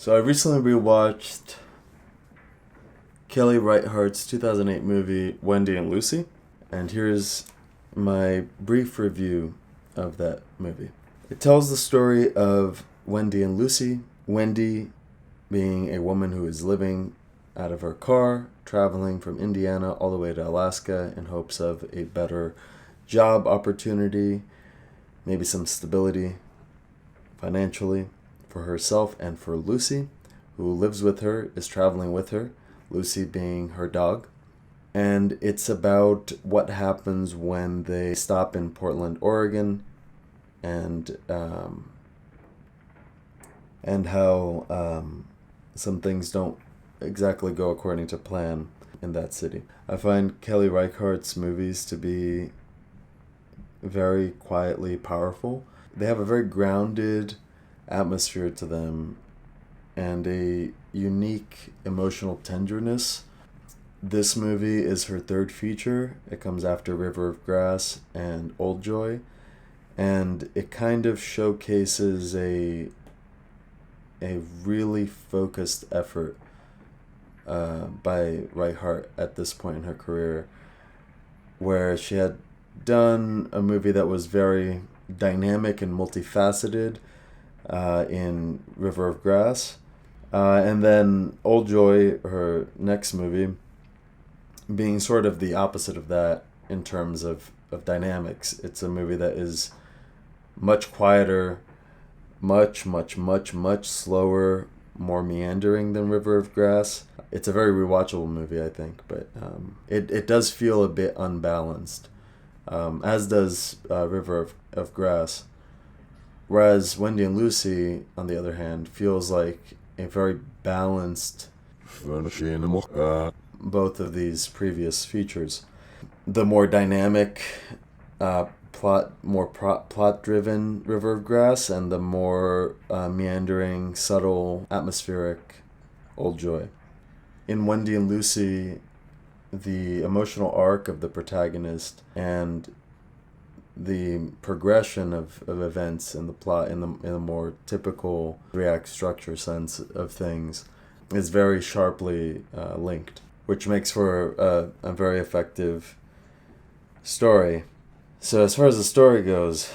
So I recently rewatched Kelly Reichardt's 2008 movie Wendy and Lucy, and here's my brief review of that movie. It tells the story of Wendy and Lucy, Wendy being a woman who is living out of her car, traveling from Indiana all the way to Alaska in hopes of a better job opportunity, maybe some stability financially for herself and for Lucy, who lives with her, is traveling with her, Lucy being her dog. And it's about what happens when they stop in Portland, Oregon, and how some things don't exactly go according to plan in that city. I find Kelly Reichardt's movies to be very quietly powerful. They have a very grounded atmosphere to them and a unique emotional tenderness. This movie is her third feature. It comes after River of Grass and Old Joy, and it kind of showcases a really focused effort by Reichardt at this point in her career, where she had done a movie that was very dynamic and multifaceted in River of Grass, and then Old Joy, her next movie, being sort of the opposite of that in terms of dynamics. It's a movie that is much quieter, much slower, more meandering than River of Grass. It's a very rewatchable movie, I think, but it does feel a bit unbalanced, as does River of Grass. Whereas Wendy and Lucy, on the other hand, feels like a very balanced both of these previous features. The more dynamic, plot-driven River of Grass, and the more meandering, subtle, atmospheric Old Joy. In Wendy and Lucy, the emotional arc of the protagonist and the progression of events in the plot in a more typical three-act structure sense of things is very sharply linked, which makes for a very effective story. So as far as the story goes,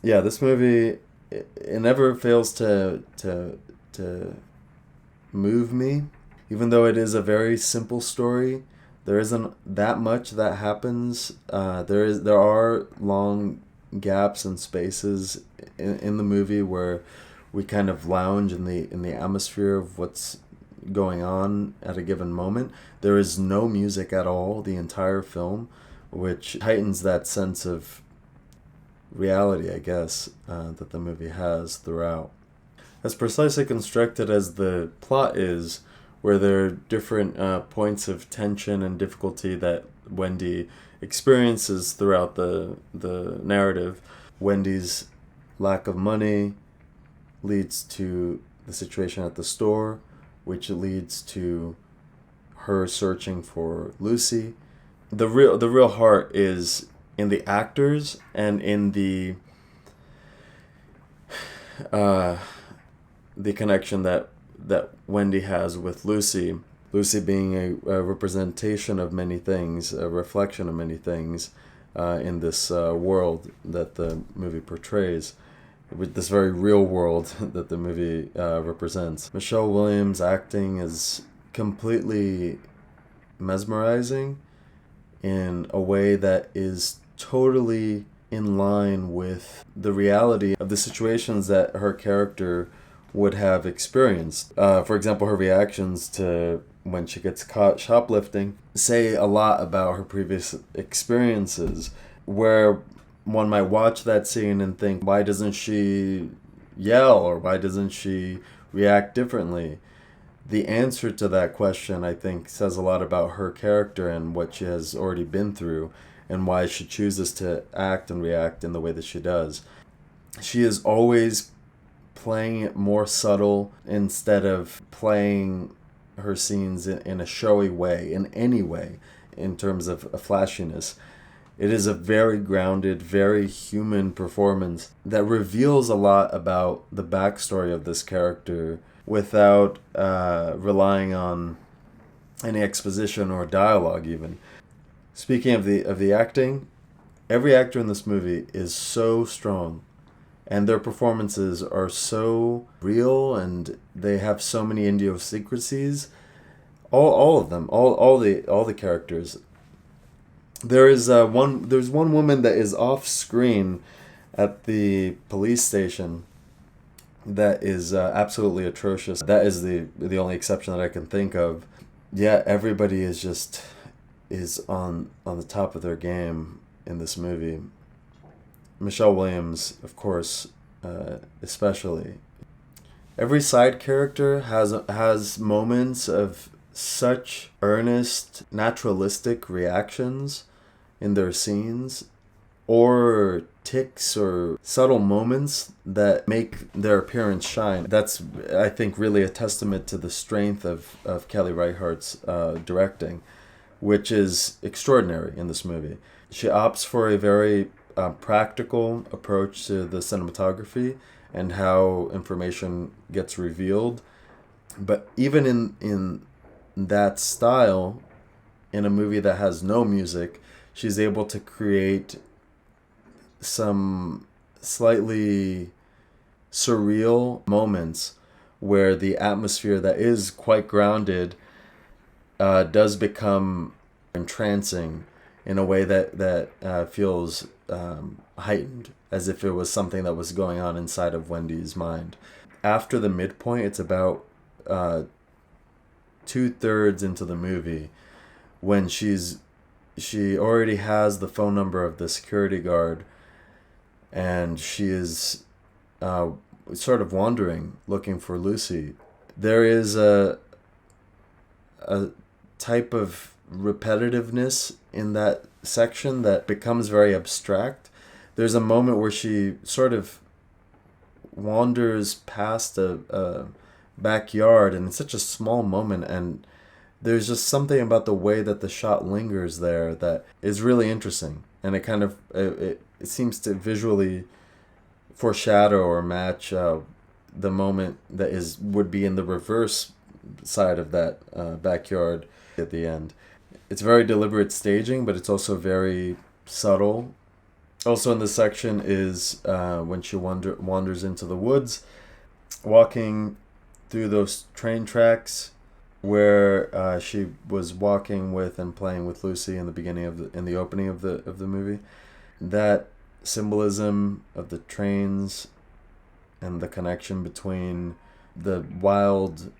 this movie it never fails to move me, even though it is a very simple story. There isn't that much that happens. There are long gaps and spaces in the movie where we kind of lounge in the atmosphere of what's going on at a given moment. There is no music at all the entire film, which heightens that sense of reality, I guess, that the movie has throughout. As precisely constructed as the plot is, where there are different points of tension and difficulty that Wendy experiences throughout the narrative. Wendy's lack of money leads to the situation at the store, which leads to her searching for Lucy. The real heart is in the actors and in the connection that Wendy has with Lucy. Lucy being a representation of many things, a reflection of many things in this world that the movie portrays, with this very real world that the movie represents. Michelle Williams' acting is completely mesmerizing in a way that is totally in line with the reality of the situations that her character would have experienced. For example, her reactions to when she gets caught shoplifting say a lot about her previous experiences, where one might watch that scene and think, why doesn't she yell, or why doesn't she react differently? The answer to that question, I think, says a lot about her character and what she has already been through and why she chooses to act and react in the way that she does. She is always playing it more subtle instead of playing her scenes in a showy way, in any way, in terms of a flashiness. It is a very grounded, very human performance that reveals a lot about the backstory of this character without relying on any exposition or dialogue even. Speaking of the acting, every actor in this movie is so strong, and their performances are so real, and they have so many idiosyncrasies. All of them, all the characters. There's one woman that is off screen at the police station that is absolutely atrocious. That is the only exception that I can think of. Yeah, everybody is on the top of their game in this movie. Michelle Williams, of course, especially. Every side character has moments of such earnest, naturalistic reactions in their scenes, or tics or subtle moments that make their appearance shine. That's, I think, really a testament to the strength of Kelly Reichardt's directing, which is extraordinary in this movie. She opts for a very practical approach to the cinematography and how information gets revealed. But even in that style, in a movie that has no music, she's able to create some slightly surreal moments where the atmosphere that is quite grounded does become entrancing in a way that feels heightened, as if it was something that was going on inside of Wendy's mind. After the midpoint, it's about 2/3 into the movie, when she already has the phone number of the security guard, and she is sort of wandering, looking for Lucy. There is a type of repetitiveness in that section that becomes very abstract. There's a moment where she sort of wanders past a backyard, and it's such a small moment, and there's just something about the way that the shot lingers there that is really interesting, and it kind of it seems to visually foreshadow or match the moment that would be in the reverse side of that backyard at the end. It's very deliberate staging, but it's also very subtle. Also in this section is when she wanders into the woods, walking through those train tracks where she was walking with and playing with Lucy in the opening of the movie. That symbolism of the trains and the connection between the wild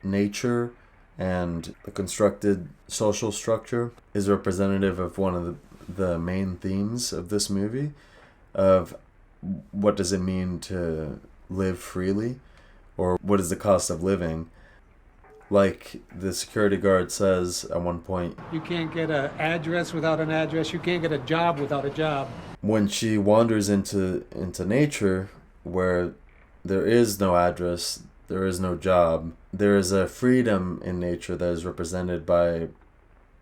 nature and the constructed social structure is representative of one of the main themes of this movie, of what does it mean to live freely, or what is the cost of living. Like the security guard says at one point, you can't get an address without an address, you can't get a job without a job. When she wanders into nature where there is no address, there is no job, there is a freedom in nature that is represented by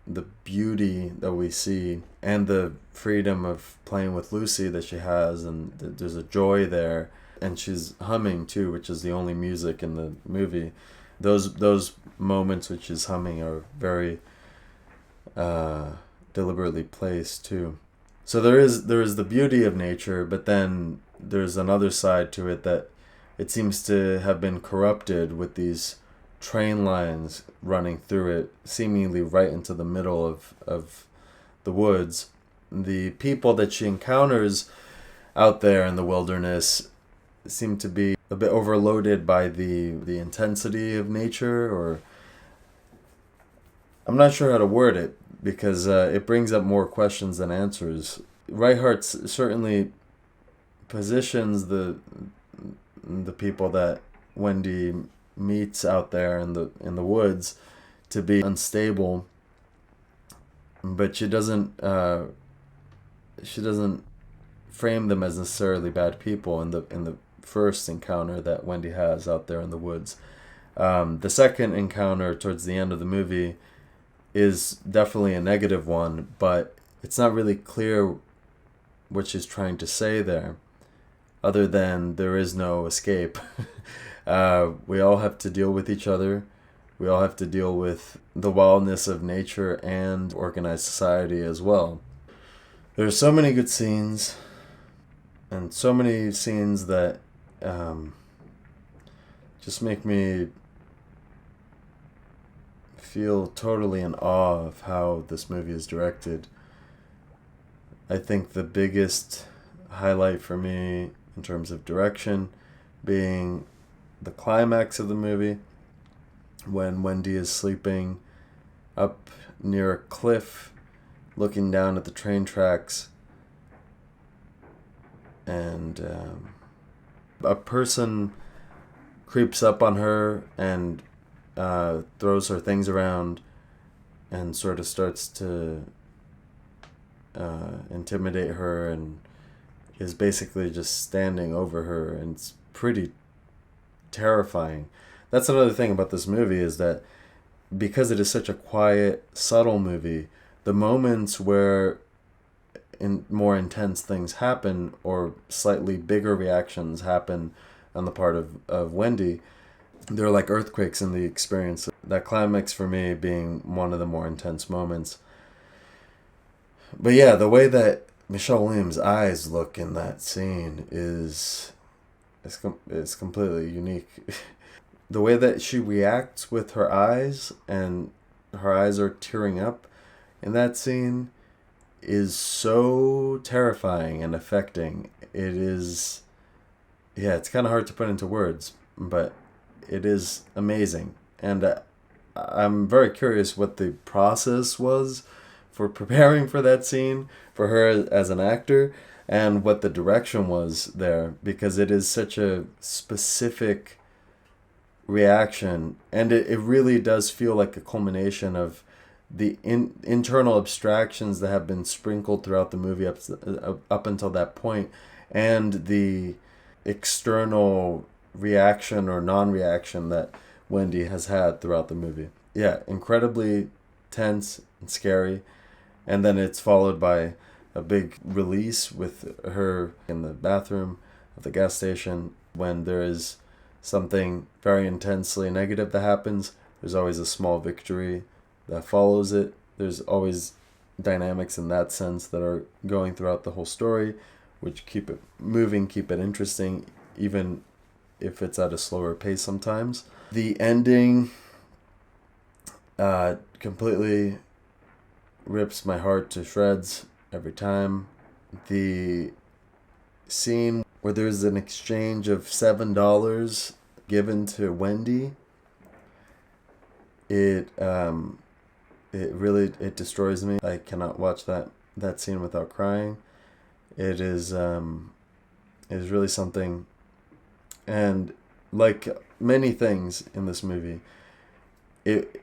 the beauty that we see and the freedom of playing with Lucy that she has, and there's a joy there, and she's humming too, which is the only music in the movie. Those moments which is humming are very deliberately placed too. So there is the beauty of nature, but then there's another side to it that it seems to have been corrupted with these train lines running through it, seemingly right into the middle of the woods. The people that she encounters out there in the wilderness seem to be a bit overloaded by the intensity of nature, or I'm not sure how to word it, because it brings up more questions than answers. Reichardt certainly positions the people that Wendy meets out there in the woods to be unstable, but she doesn't frame them as necessarily bad people in the first encounter that Wendy has out there in the woods. The second encounter towards the end of the movie is definitely a negative one, but it's not really clear what she's trying to say there, other than there is no escape. We all have to deal with each other. We all have to deal with the wildness of nature and organized society as well. There's so many good scenes, and so many scenes that just make me feel totally in awe of how this movie is directed. I think the biggest highlight for me in terms of direction being the climax of the movie, when Wendy is sleeping up near a cliff looking down at the train tracks, and a person creeps up on her and throws her things around and sort of starts to intimidate her, and is basically just standing over her, and it's pretty terrifying. That's another thing about this movie, is that because it is such a quiet, subtle movie, the moments where more intense things happen, or slightly bigger reactions happen on the part of Wendy, they're like earthquakes in the experience. That climax for me being one of the more intense moments. But yeah, the way that Michelle Williams' eyes look in that scene is completely unique. The way that she reacts with her eyes, and her eyes are tearing up in that scene, is so terrifying and affecting. It is, yeah, it's kind of hard to put into words, but it is amazing. And I'm very curious what the process was for preparing for that scene, for her as an actor, and what the direction was there, because it is such a specific reaction, and it really does feel like a culmination of the internal abstractions that have been sprinkled throughout the movie up until that point, and the external reaction or non-reaction that Wendy has had throughout the movie. Yeah, incredibly tense and scary, and then it's followed by a big release with her in the bathroom of the gas station. When there is something very intensely negative that happens, there's always a small victory that follows it. There's always dynamics in that sense that are going throughout the whole story, which keep it moving, keep it interesting, even if it's at a slower pace sometimes. The ending completely rips my heart to shreds every time. The scene where there's an exchange of $7 given to Wendy, it really destroys me. I cannot watch that scene without crying. It is really something. And like many things in this movie, it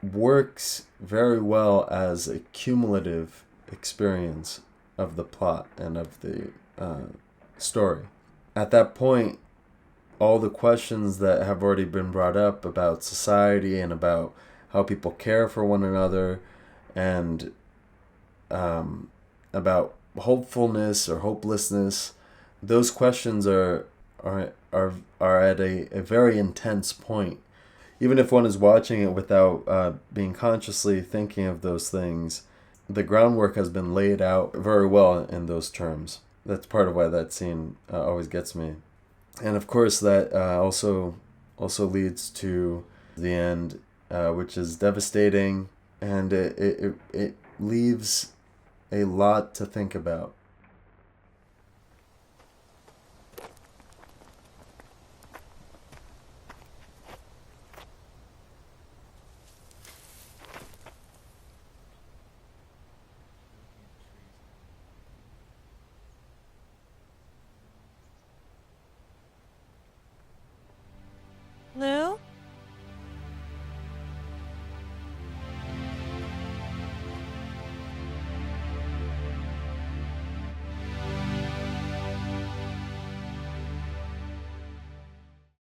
works very well as a cumulative experience of the plot and of the story. At that point, all the questions that have already been brought up about society and about how people care for one another, and about hopefulness or hopelessness, those questions are at a very intense point. Even if one is watching it without being consciously thinking of those things, the groundwork has been laid out very well in those terms. That's part of why that scene always gets me. And of course that also leads to the end, which is devastating, and it leaves a lot to think about.